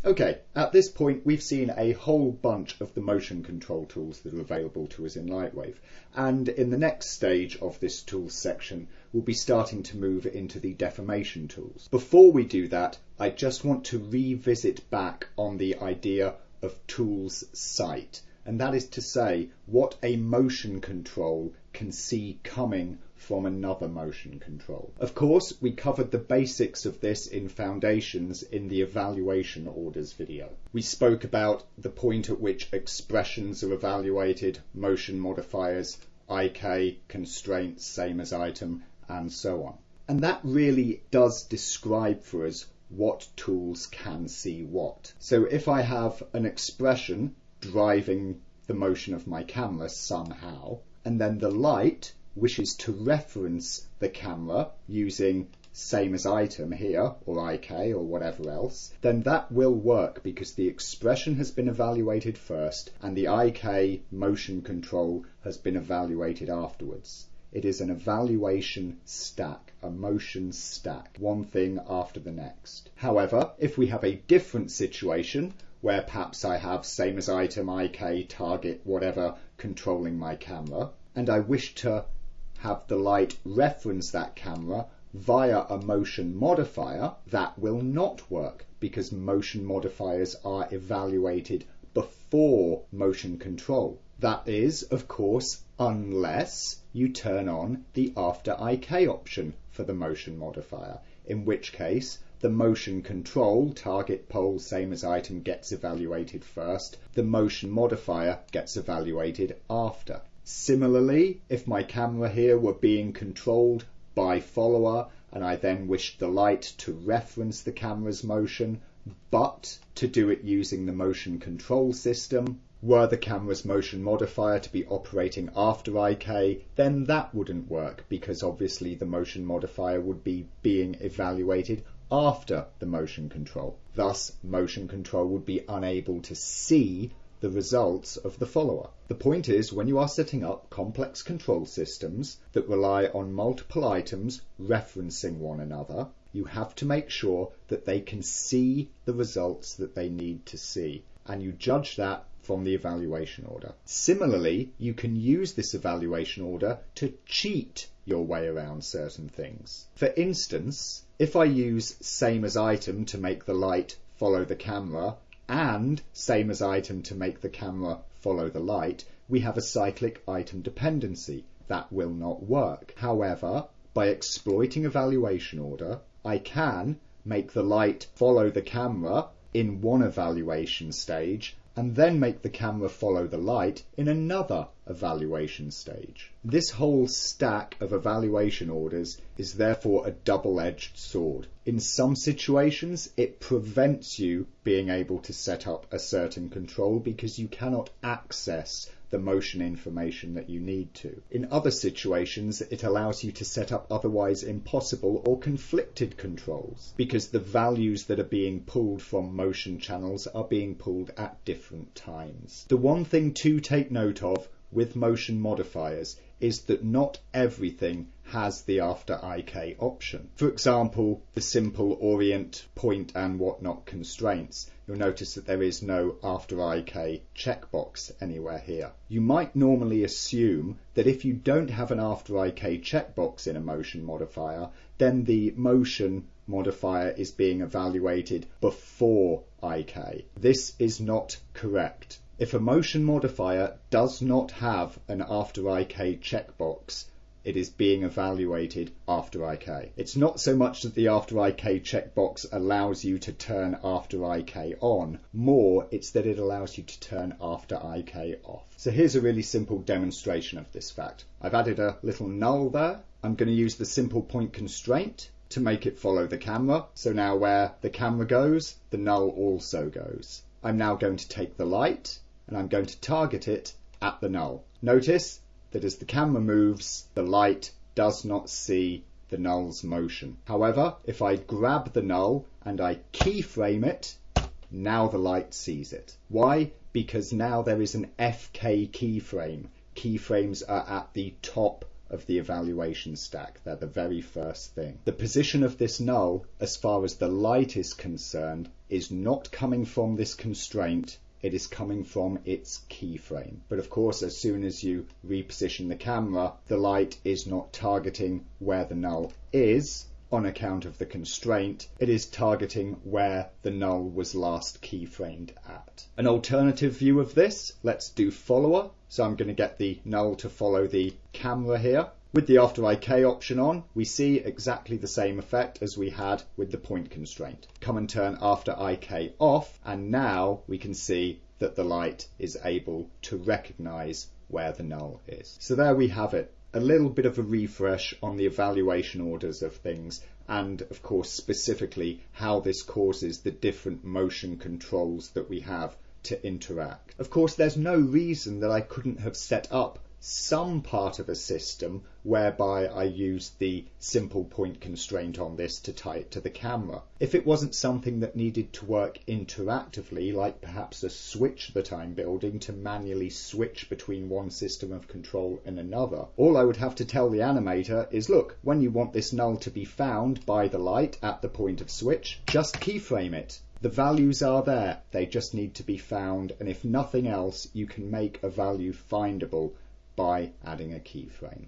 Okay, at this point we've seen a whole bunch of the motion control tools that are available to us in Lightwave, and in the next stage of this tools section we'll be starting to move into the deformation tools. Before we do that, I just want to revisit back on the idea of tools sight, and that is to say what a motion control can see coming from another motion control. Of course, we covered the basics of this in Foundations in the evaluation orders video. We spoke about the point at which expressions are evaluated, motion modifiers, IK, constraints, same as item, and so on. And that really does describe for us what tools can see what. So if I have an expression driving the motion of my camera somehow, and then the light wishes to reference the camera using same as item here, or IK, or whatever else, then that will work because the expression has been evaluated first and the IK motion control has been evaluated afterwards. It is an evaluation stack, a motion stack, one thing after the next. However, if we have a different situation, where perhaps I have same as item, IK, target, whatever, controlling my camera, and I wish to have the light reference that camera via a motion modifier, that will not work because motion modifiers are evaluated before motion control. That is, of course, unless you turn on the after IK option for the motion modifier, in which case the motion control, target, pole, same as item, gets evaluated first. The motion modifier gets evaluated after. Similarly, if my camera here were being controlled by follower and I then wished the light to reference the camera's motion, but to do it using the motion control system, were the camera's motion modifier to be operating after IK, then that wouldn't work because obviously the motion modifier would be being evaluated after the motion control. Thus, motion control would be unable to see the results of the follower. The point is, when you are setting up complex control systems that rely on multiple items referencing one another, you have to make sure that they can see the results that they need to see, and you judge that from the evaluation order. Similarly, you can use this evaluation order to cheat your way around certain things. For instance, if I use same as item to make the light follow the camera and same as item to make the camera follow the light, we have a cyclic item dependency. That will not work. However, by exploiting evaluation order, I can make the light follow the camera in one evaluation stage and then make the camera follow the light in another evaluation stage. This whole stack of evaluation orders is therefore a double-edged sword. In some situations, it prevents you being able to set up a certain control because you cannot access the motion information that you need to. In other situations, it allows you to set up otherwise impossible or conflicted controls because the values that are being pulled from motion channels are being pulled at different times. The one thing to take note of with motion modifiers is that not everything has the after IK option. For example, the simple orient, point and whatnot constraints. You'll notice that there is no after IK checkbox anywhere here. You might normally assume that if you don't have an after IK checkbox in a motion modifier, then the motion modifier is being evaluated before IK. This is not correct. If a motion modifier does not have an after IK checkbox, it is being evaluated after IK. It's not so much that the after IK checkbox allows you to turn after IK on, more it's that it allows you to turn after IK off. So here's a really simple demonstration of this fact. I've added a little null there. I'm going to use the simple point constraint to make it follow the camera. So now where the camera goes, the null also goes. I'm now going to take the light and I'm going to target it at the null. Notice that as the camera moves, the light does not see the null's motion. However, if I grab the null and I keyframe it, now the light sees it. Why? Because now there is an FK keyframe. Keyframes are at the top of the evaluation stack. They're the very first thing. The position of this null, as far as the light is concerned, is not coming from this constraint. It is coming from its keyframe. But of course, as soon as you reposition the camera, the light is not targeting where the null is on account of the constraint. It is targeting where the null was last keyframed at. An alternative view of this, let's do follower. So I'm going to get the null to follow the camera here. With the after IK option on, we see exactly the same effect as we had with the point constraint. Come and turn after IK off, and now we can see that the light is able to recognize where the null is. So there we have it. A little bit of a refresh on the evaluation orders of things, and of course specifically how this causes the different motion controls that we have to interact. Of course, there's no reason that I couldn't have set up some part of a system whereby I used the simple point constraint on this to tie it to the camera. If it wasn't something that needed to work interactively, like perhaps a switch that I'm building to manually switch between one system of control and another, all I would have to tell the animator is, look, when you want this null to be found by the light at the point of switch, just keyframe it. The values are there, they just need to be found, and if nothing else, you can make a value findable by adding a keyframe.